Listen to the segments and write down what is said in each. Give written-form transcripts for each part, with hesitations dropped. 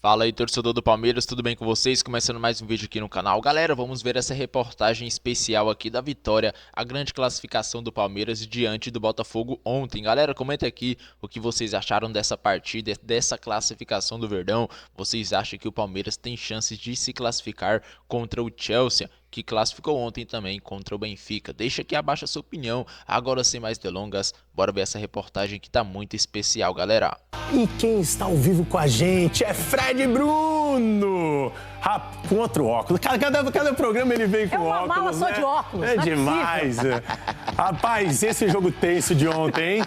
Fala aí, torcedor do Palmeiras, tudo bem com vocês? Começando mais um vídeo aqui no canal. Galera, vamos ver essa reportagem especial aqui da vitória, a grande classificação do Palmeiras diante do Botafogo ontem. Galera, comenta aqui o que vocês acharam dessa partida, dessa classificação do Verdão. Vocês acham que o Palmeiras tem chances de se classificar contra o Chelsea, que classificou ontem também contra o Benfica? Deixa aqui abaixo a sua opinião. Agora, sem mais delongas, bora ver essa reportagem que tá muito especial, galera. E quem está ao vivo com a gente é Fred Bruno, com outro óculos. Cada programa ele vem com óculos, mala só de óculos. É demais. Rapaz, esse jogo tenso de ontem, hein?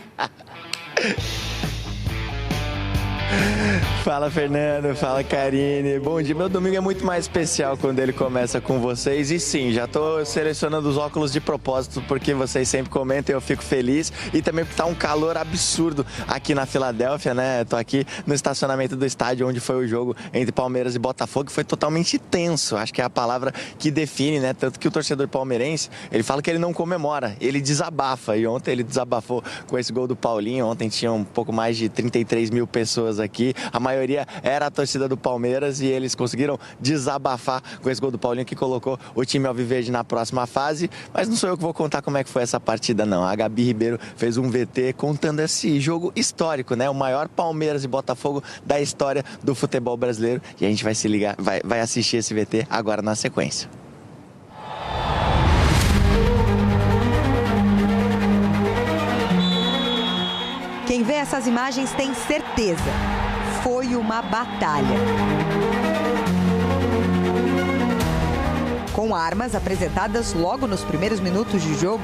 Fala, Fernando, fala, Karine. Bom dia, meu domingo é muito mais especial quando ele começa com vocês. E sim, já tô selecionando os óculos de propósito porque vocês sempre comentam e eu fico feliz. E também porque tá um calor absurdo aqui na Filadélfia, né? Tô aqui no estacionamento do estádio onde foi o jogo entre Palmeiras e Botafogo, que foi totalmente tenso. Acho que é a palavra que define, né? Tanto que o torcedor palmeirense, ele fala que ele não comemora, ele desabafa. E ontem ele desabafou com esse gol do Paulinho. Ontem tinha um pouco mais de 33 mil pessoas aqui, a maioria era a torcida do Palmeiras e eles conseguiram desabafar com esse gol do Paulinho que colocou o time alviverde na próxima fase, mas não sou eu que vou contar como é que foi essa partida não, a Gabi Ribeiro fez um VT contando esse jogo histórico, né, o maior Palmeiras e Botafogo da história do futebol brasileiro e a gente vai se ligar, vai assistir esse VT agora na sequência. Quem vê essas imagens tem certeza, foi uma batalha. Com armas apresentadas logo nos primeiros minutos de jogo.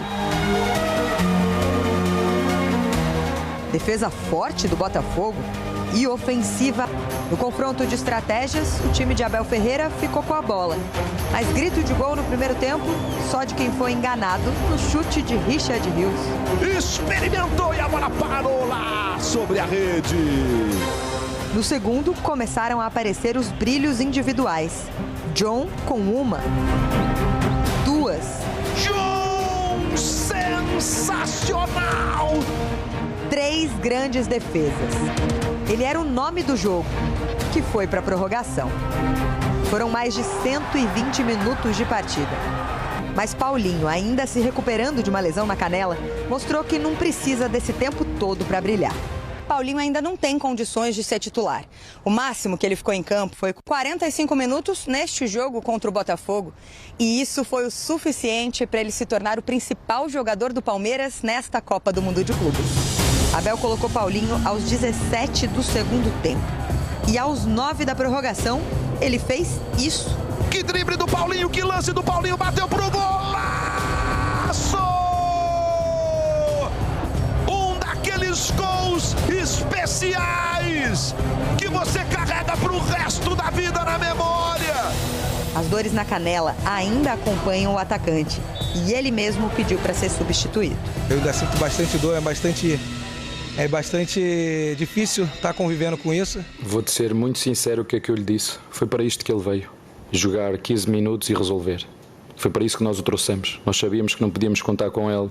Defesa forte do Botafogo e ofensiva. No confronto de estratégias, o time de Abel Ferreira ficou com a bola. Mas grito de gol no primeiro tempo, só de quem foi enganado no chute de Richard Rios. Experimentou e a bola parou lá sobre a rede. No segundo, começaram a aparecer os brilhos individuais. John com uma, duas. John, sensacional! 3 grandes defesas. Ele era o nome do jogo, que foi para a prorrogação. Foram mais de 120 minutos de partida. Mas Paulinho, ainda se recuperando de uma lesão na canela, mostrou que não precisa desse tempo todo para brilhar. Paulinho ainda não tem condições de ser titular. O máximo que ele ficou em campo foi 45 minutos neste jogo contra o Botafogo. E isso foi o suficiente para ele se tornar o principal jogador do Palmeiras nesta Copa do Mundo de Clubes. Abel colocou Paulinho aos 17 do segundo tempo. E aos 9 da prorrogação, ele fez isso. Que drible do Paulinho, que lance do Paulinho, bateu pro golaço! Um daqueles gols especiais que você carrega pro resto da vida na memória. As dores na canela ainda acompanham o atacante. E ele mesmo pediu para ser substituído. Eu ainda sinto bastante dor, é bastante difícil estar convivendo com isso. Vou-te ser muito sincero o que é que eu lhe disse. Foi para isto que ele veio. Jogar 15 minutos e resolver. Foi para isso que nós o trouxemos. Nós sabíamos que não podíamos contar com ele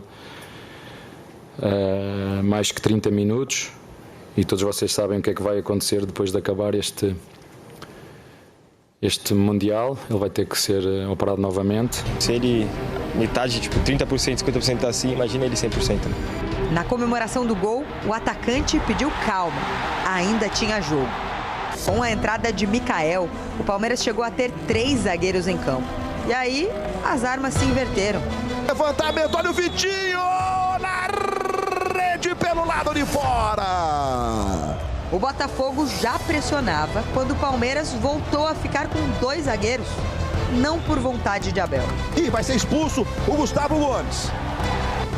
mais que 30 minutos. E todos vocês sabem o que é que vai acontecer depois de acabar este Mundial. Ele vai ter que ser operado novamente. Se ele metade, 30%, 50% está assim, imagina ele 100%. Na comemoração do gol, o atacante pediu calma. Ainda tinha jogo. Com a entrada de Mikael, o Palmeiras chegou a ter 3 zagueiros em campo. E aí, as armas se inverteram. Levantamento, olha o Vitinho na rede pelo lado de fora. O Botafogo já pressionava quando o Palmeiras voltou a ficar com 2 zagueiros. Não por vontade de Abel. E vai ser expulso o Gustavo Gomes.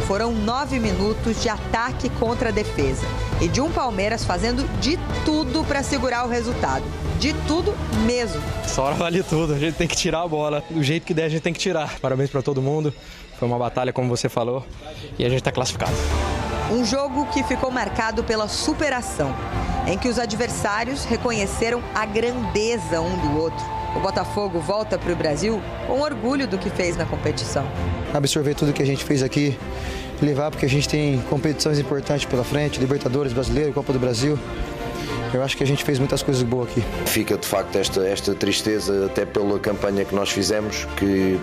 Foram 9 minutos de ataque contra a defesa. E de um Palmeiras fazendo de tudo para segurar o resultado. De tudo mesmo. Essa hora vale tudo, a gente tem que tirar a bola. Do jeito que der, a gente tem que tirar. Parabéns para todo mundo. Foi uma batalha, como você falou, e a gente está classificado. Um jogo que ficou marcado pela superação, em que os adversários reconheceram a grandeza um do outro. O Botafogo volta para o Brasil com orgulho do que fez na competição. Absorver tudo que a gente fez aqui, levar porque a gente tem competições importantes pela frente, Libertadores, Brasileiro, Copa do Brasil. Eu acho que a gente fez muitas coisas boas aqui. Fica de facto esta tristeza, até pela campanha que nós fizemos, que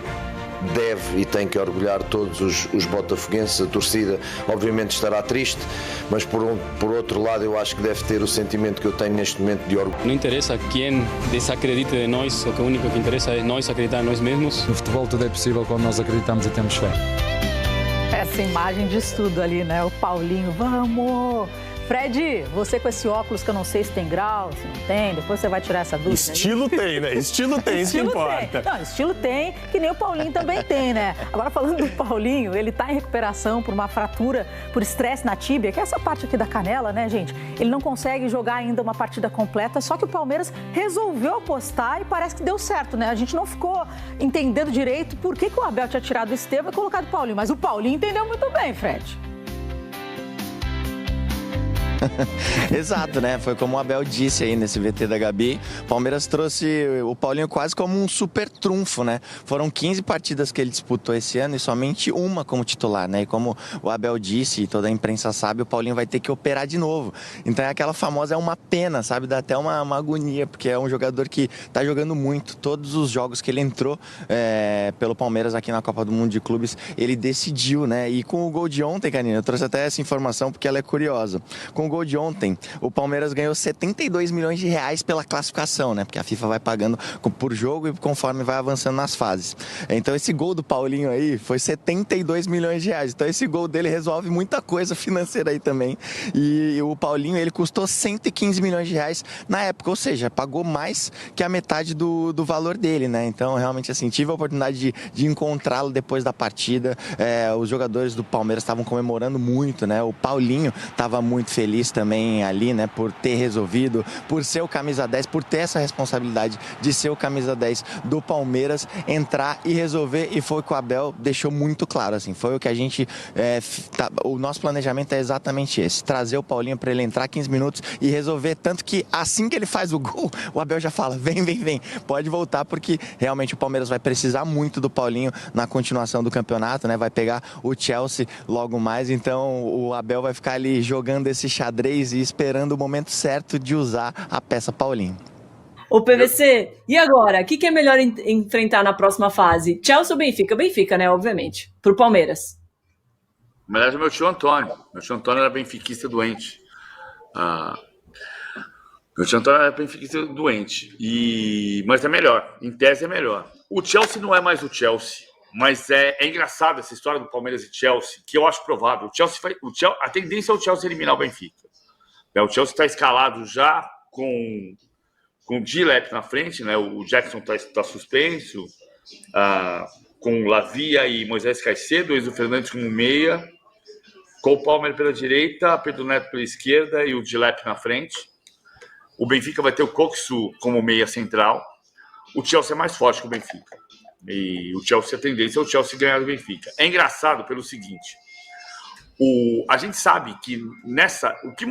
deve e tem que orgulhar todos os botafoguenses. A torcida obviamente estará triste, mas por outro lado eu acho que deve ter o sentimento que eu tenho neste momento de orgulho. Não interessa quem desacredite de nós, o único que interessa é nós acreditar em nós mesmos. No futebol tudo é possível quando nós acreditamos e temos fé. Essa imagem diz tudo ali, né? O Paulinho, vamos! Fred, você com esse óculos que eu não sei se tem grau, se não tem, depois você vai tirar essa dúvida. Estilo tem, né? Estilo tem, isso que importa. Não, estilo tem, que nem o Paulinho também tem, né? Agora, falando do Paulinho, ele tá em recuperação por uma fratura, por estresse na tíbia, que é essa parte aqui da canela, né, gente? Ele não consegue jogar ainda uma partida completa, só que o Palmeiras resolveu apostar e parece que deu certo, né? A gente não ficou entendendo direito por que o Abel tinha tirado o Estevão e colocado o Paulinho, mas o Paulinho entendeu muito bem, Fred. Exato, né? Foi como o Abel disse aí nesse VT da Gabi. O Palmeiras trouxe o Paulinho quase como um super trunfo, né? Foram 15 partidas que ele disputou esse ano e somente uma como titular, né? E como o Abel disse e toda a imprensa sabe, o Paulinho vai ter que operar de novo. Então é aquela famosa, é uma pena, sabe? Dá até uma agonia, porque é um jogador que tá jogando muito. Todos os jogos que ele entrou pelo Palmeiras aqui na Copa do Mundo de Clubes, ele decidiu, né? E com o gol de ontem, Karina, eu trouxe até essa informação porque ela é curiosa. Com o gol de ontem, o Palmeiras ganhou 72 milhões de reais pela classificação, né? Porque a FIFA vai pagando por jogo e conforme vai avançando nas fases. Então esse gol do Paulinho aí foi 72 milhões de reais. Então esse gol dele resolve muita coisa financeira aí também. E o Paulinho, ele custou 115 milhões de reais na época, ou seja, pagou mais que a metade do valor dele, né? Então realmente assim, tive a oportunidade de encontrá-lo depois da partida. Os jogadores do Palmeiras estavam comemorando muito, né? O Paulinho estava muito feliz também ali, né, por ter resolvido, por ser o camisa 10, por ter essa responsabilidade de ser o camisa 10 do Palmeiras, entrar e resolver, e foi o que o Abel deixou muito claro, assim, foi o que a gente, o nosso planejamento é exatamente esse, trazer o Paulinho para ele entrar 15 minutos e resolver, tanto que assim que ele faz o gol, o Abel já fala, vem, pode voltar, porque realmente o Palmeiras vai precisar muito do Paulinho na continuação do campeonato, né, vai pegar o Chelsea logo mais, então o Abel vai ficar ali jogando esse xadrez e esperando o momento certo de usar a peça Paulinho. Ô PVC, e agora? O que é melhor enfrentar na próxima fase? Chelsea ou Benfica? Benfica, né, obviamente. Pro Palmeiras. Na verdade, meu tio Antônio. Meu tio Antônio era benfiquista doente. Mas é melhor. Em tese é melhor. O Chelsea não é mais o Chelsea. Mas é engraçado essa história do Palmeiras e Chelsea, que eu acho provável. A tendência é o Chelsea eliminar o Benfica. O Chelsea está escalado já com o Dilep na frente, né? O Jackson está suspenso, com o Lavia e Moisés Caicedo, o Enzo Fernandes como meia, com o Palmer pela direita, Pedro Neto pela esquerda e o Dilep na frente. O Benfica vai ter o Coxu como meia central. O Chelsea é mais forte que o Benfica. E o Chelsea, a tendência é o Chelsea ganhar do Benfica. É engraçado pelo seguinte: a gente sabe que o que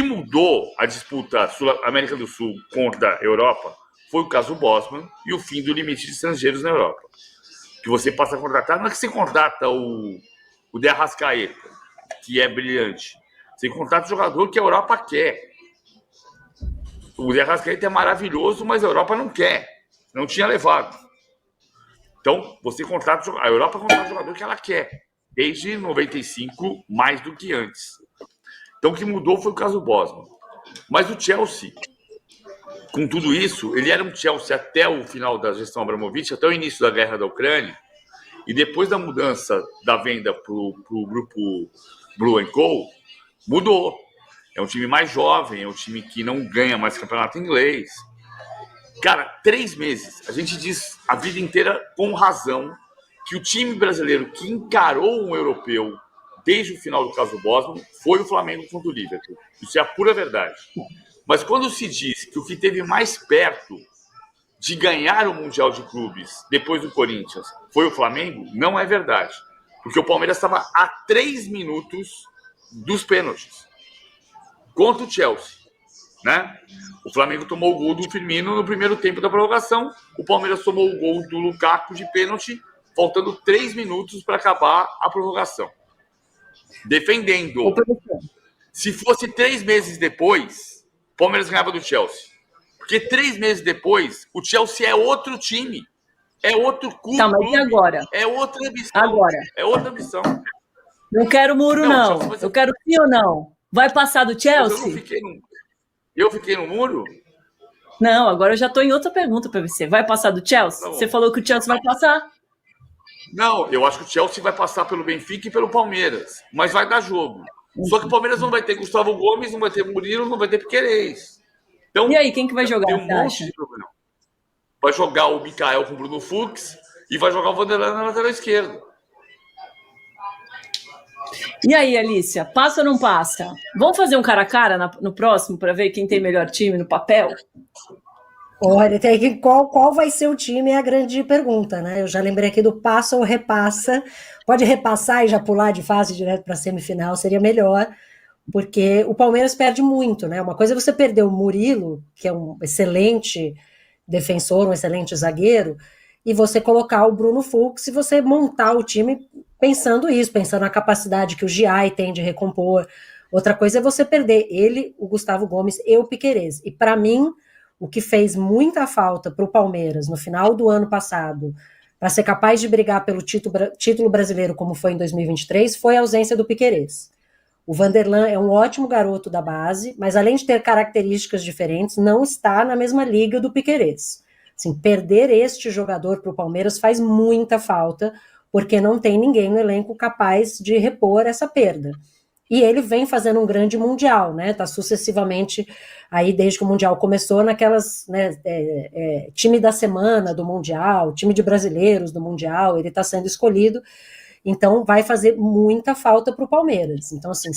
mudou a disputa Sul-América do Sul contra a Europa foi o caso Bosman e o fim do limite de estrangeiros na Europa. Que você passa a contratar, não é que você contrata o De Arrascaeta, que é brilhante. Você contrata o jogador que a Europa quer. O De Arrascaeta é maravilhoso, mas a Europa não quer. Não tinha levado. Então, a Europa contrata o jogador que ela quer. Desde 95, mais do que antes. Então, o que mudou foi o caso Bosman. Mas o Chelsea, com tudo isso, ele era um Chelsea até o final da gestão Abramovich, até o início da guerra da Ucrânia, e depois da mudança da venda para o grupo Blue & Co., mudou. É um time mais jovem, é um time que não ganha mais campeonato inglês. Cara, 3 meses, a gente diz a vida inteira com razão que o time brasileiro que encarou um europeu desde o final do caso Bosman foi o Flamengo contra o Liverpool. Isso é a pura verdade. Mas quando se diz que o que teve mais perto de ganhar o Mundial de Clubes depois do Corinthians foi o Flamengo, não é verdade. Porque o Palmeiras estava a 3 minutos dos pênaltis contra o Chelsea, né? O Flamengo tomou o gol do Firmino no primeiro tempo da prorrogação. O Palmeiras tomou o gol do Lukaku de pênalti, faltando 3 minutos para acabar a prorrogação. Defendendo. Se fosse 3 meses depois, o Palmeiras ganhava do Chelsea. Porque 3 meses depois, o Chelsea é outro time. É outro clube. Tá, mas e agora? É outra ambição. Agora. É outra ambição. Não quero muro, não. Eu quero sim ou não. Vai passar do Chelsea? Eu fiquei no muro? Não, agora eu já tô em outra pergunta para você. Vai passar do Chelsea? Não. Você falou que o Chelsea vai passar? Não, eu acho que o Chelsea vai passar pelo Benfica e pelo Palmeiras. Mas vai dar jogo. Só que o Palmeiras não vai ter Gustavo Gomes, não vai ter Murilo, não vai ter Piquerez. Então, e aí, quem que vai jogar? Tem um monte de problema. Vai jogar o Mikael com o Bruno Fux e vai jogar o Vanderlei na lateral esquerda. E aí, Alícia, passa ou não passa? Vamos fazer um cara a cara no próximo para ver quem tem melhor time no papel? Olha, tem que, qual vai ser o time é a grande pergunta, né? Eu já lembrei aqui do passa ou repassa. Pode repassar e já pular de fase direto para a semifinal, seria melhor, porque o Palmeiras perde muito, né? Uma coisa é você perder o Murilo, que é um excelente defensor, um excelente zagueiro, e você colocar o Bruno Fux e você montar o time pensando isso, pensando na capacidade que o Giai tem de recompor. Outra coisa é você perder ele, o Gustavo Gomes e o Piquerez. E para mim, o que fez muita falta para o Palmeiras no final do ano passado, para ser capaz de brigar pelo título brasileiro como foi em 2023, foi a ausência do Piquerez. O Vanderlan é um ótimo garoto da base, mas além de ter características diferentes, não está na mesma liga do Piquerez. Assim, perder este jogador para o Palmeiras faz muita falta, porque não tem ninguém no elenco capaz de repor essa perda. E ele vem fazendo um grande Mundial, né? Tá sucessivamente, aí desde que o Mundial começou, naquelas, né, time da semana do Mundial, time de brasileiros do Mundial, ele está sendo escolhido, então vai fazer muita falta para o Palmeiras. Então, assim,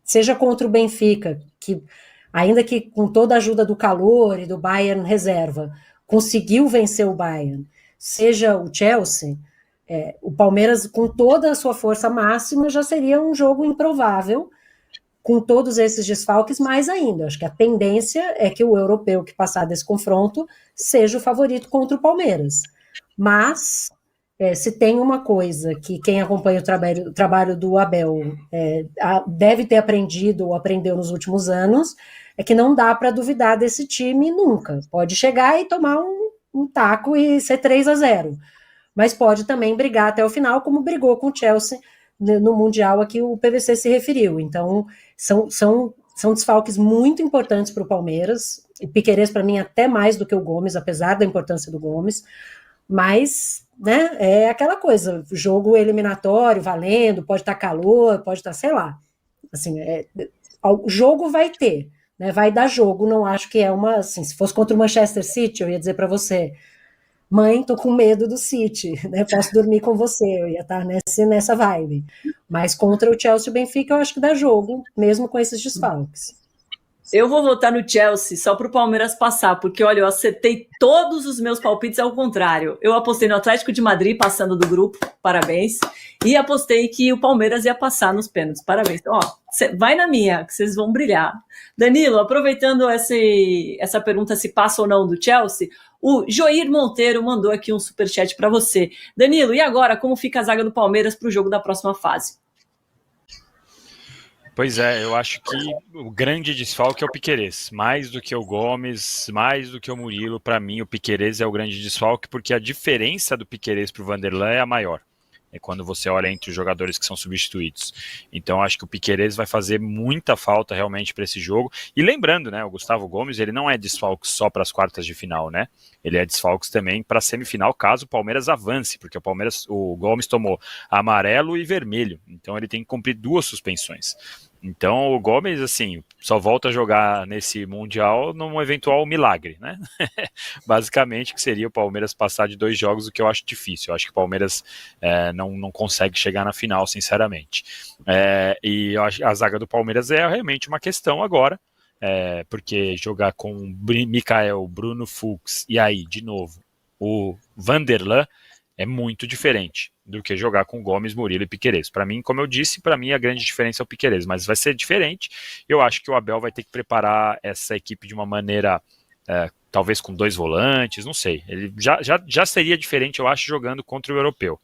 seja contra o Benfica, que ainda que com toda a ajuda do Calor e do Bayern reserva, conseguiu vencer o Bayern, seja o Chelsea, o Palmeiras, com toda a sua força máxima, já seria um jogo improvável, com todos esses desfalques, mais ainda. Acho que a tendência é que o europeu que passar desse confronto seja o favorito contra o Palmeiras. Mas, se tem uma coisa que quem acompanha o trabalho do Abel deve ter aprendido ou aprendeu nos últimos anos, é que não dá para duvidar desse time nunca. Pode chegar e tomar um taco e ser 3-0. Mas pode também brigar até o final, como brigou com o Chelsea no Mundial a que o PVC se referiu. Então, são desfalques muito importantes para o Palmeiras. O Piquerez, para mim, até mais do que o Gomes, apesar da importância do Gomes. Mas, né, é aquela coisa, jogo eliminatório, valendo, pode estar calor, pode estar, sei lá. Assim, o jogo vai ter, né, vai dar jogo, não acho que é uma... Assim, se fosse contra o Manchester City, eu ia dizer para você... Mãe, tô com medo do City, né? Posso dormir com você, eu ia estar nessa vibe. Mas contra o Chelsea e o Benfica, eu acho que dá jogo, mesmo com esses desfalques. Eu vou votar no Chelsea só para o Palmeiras passar, porque, olha, eu acertei todos os meus palpites ao contrário. Eu apostei no Atlético de Madrid passando do grupo, parabéns, e apostei que o Palmeiras ia passar nos pênaltis, parabéns. Ó, vai na minha, que vocês vão brilhar. Danilo, aproveitando essa pergunta se passa ou não do Chelsea, o Joir Monteiro mandou aqui um superchat para você. Danilo, e agora, como fica a zaga do Palmeiras para o jogo da próxima fase? Pois é, eu acho que o grande desfalque é o Piquerez, mais do que o Gomes, mais do que o Murilo. Para mim, o Piquerez é o grande desfalque, porque a diferença do Piquerez para o Vanderlei é a maior. É quando você olha entre os jogadores que são substituídos. Então, acho que o Piquerez vai fazer muita falta realmente para esse jogo. E lembrando, né, o Gustavo Gomes, ele não é desfalque só para as quartas de final, né? Ele é desfalque também para a semifinal, caso o Palmeiras avance, porque o Gomes tomou amarelo e vermelho. Então, ele tem que cumprir 2 suspensões. Então, o Gomes, assim, só volta a jogar nesse Mundial num eventual milagre, né? Basicamente, que seria o Palmeiras passar de 2 jogos, o que eu acho difícil. Eu acho que o Palmeiras não consegue chegar na final, sinceramente. E a zaga do Palmeiras é realmente uma questão agora, porque jogar com Mikael, Bruno Fux e aí, de novo, o Vanderlan é muito diferente do que jogar com Gomes, Murilo e Piquerez. Para mim, como eu disse, para mim a grande diferença é o Piquerez, mas vai ser diferente. Eu acho que o Abel vai ter que preparar essa equipe de uma maneira, talvez com 2 volantes, não sei. Ele já seria diferente, eu acho, jogando contra o europeu.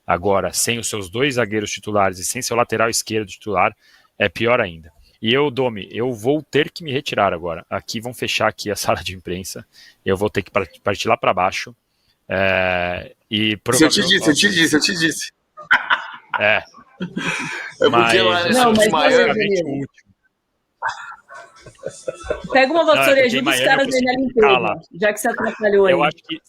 Agora, sem os seus 2 zagueiros titulares e sem seu lateral esquerdo titular, é pior ainda. E eu, Domi, eu vou ter que me retirar agora. Aqui vão fechar aqui a sala de imprensa. Eu vou ter que partir lá para baixo. E provavelmente... Eu te disse. É porque Miami... Pega uma vassoura e ajuda os caras aí na limpeza, já que você atrapalhou aí.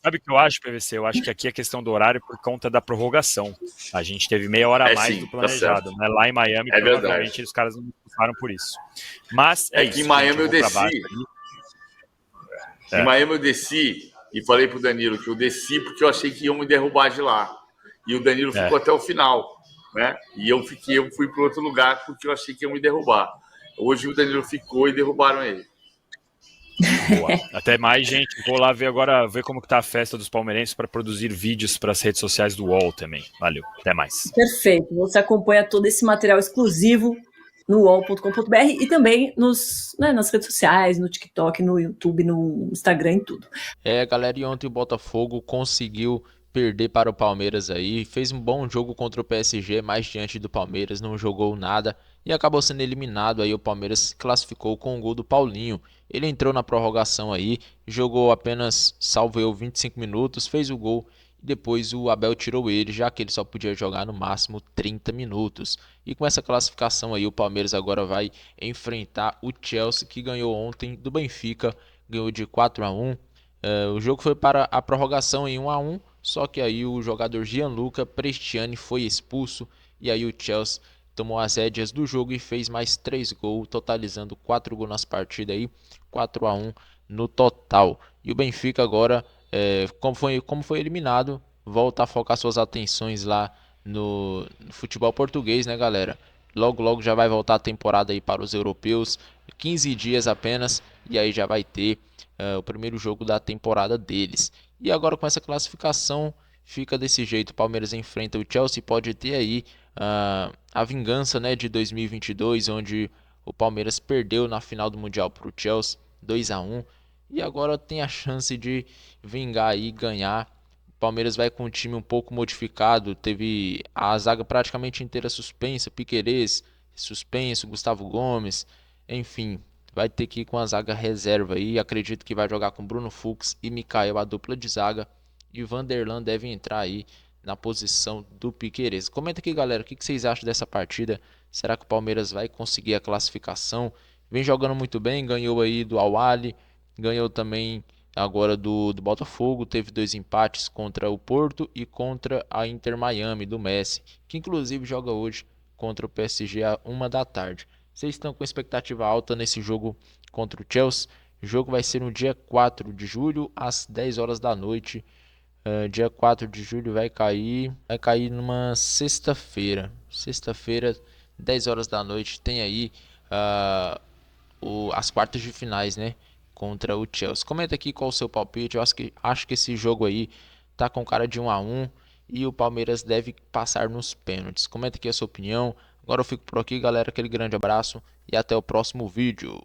Sabe o que eu acho, PVC? Eu acho que aqui é questão do horário por conta da prorrogação. A gente teve meia hora a mais do planejado. Né? Lá em Miami, provavelmente, os caras não passaram por isso. Mas que em Miami eu desci. Em Miami eu desci e falei pro Danilo que eu desci porque eu achei que iam me derrubar de lá. E o Danilo ficou até o final. Né? E eu fui para outro lugar porque eu achei que iam me derrubar. Hoje o Danilo ficou e derrubaram ele. Boa. Até mais, gente. Vou lá ver como que tá a festa dos palmeirenses para produzir vídeos para as redes sociais do UOL também. Valeu. Até mais. Perfeito. Você acompanha todo esse material exclusivo no uol.com.br e também nas redes sociais, no TikTok, no YouTube, no Instagram e tudo. Galera, e ontem o Botafogo conseguiu perder para o Palmeiras aí, fez um bom jogo contra o PSG, mas diante do Palmeiras não jogou nada e acabou sendo eliminado. Aí o Palmeiras se classificou com o gol do Paulinho. Ele entrou na prorrogação aí, jogou apenas, salvo eu, 25 minutos, fez o gol e depois o Abel tirou ele, já que ele só podia jogar no máximo 30 minutos. E com essa classificação aí, o Palmeiras agora vai enfrentar o Chelsea, que ganhou ontem do Benfica, ganhou de 4-1. O jogo foi para a prorrogação em 1-1, só que aí o jogador Gianluca Prestiani foi expulso e aí o Chelsea tomou as rédeas do jogo e fez mais 3 gols, totalizando 4 gols nas partidas aí, 4-1 no total. E o Benfica agora, como foi eliminado, volta a focar suas atenções lá no futebol português, né, galera? Logo já vai voltar a temporada aí para os europeus, 15 dias apenas, e aí já vai ter o primeiro jogo da temporada deles. E agora com essa classificação fica desse jeito, o Palmeiras enfrenta o Chelsea, pode ter aí a vingança, né, de 2022, onde o Palmeiras perdeu na final do Mundial para o Chelsea, 2-1, e agora tem a chance de vingar aí e ganhar. O Palmeiras vai com um time um pouco modificado, teve a zaga praticamente inteira suspensa, Piquerez suspenso, Gustavo Gomes, enfim, vai ter que ir com a zaga reserva aí. Acredito que vai jogar com Bruno Fux e Mikael, a dupla de zaga, e o Vanderlan deve entrar aí na posição do Piquerez. Comenta aqui, galera, o que vocês acham dessa partida? Será que o Palmeiras vai conseguir a classificação? Vem jogando muito bem, ganhou aí do Al-Ahly, ganhou também agora do Botafogo, teve 2 empates contra o Porto e contra a Inter Miami do Messi, que inclusive joga hoje contra o PSG à 1 da tarde. Vocês estão com expectativa alta nesse jogo contra o Chelsea? O jogo vai ser no dia 4 de julho, às 10 horas da noite. Dia 4 de julho vai cair numa sexta-feira. Sexta-feira, 10 horas da noite, tem aí as quartas de finais, né? Contra o Chelsea. Comenta aqui qual o seu palpite. Eu acho que esse jogo aí tá com cara de 1-1 e o Palmeiras deve passar nos pênaltis. Comenta aqui a sua opinião. Agora eu fico por aqui, galera. Aquele grande abraço e até o próximo vídeo.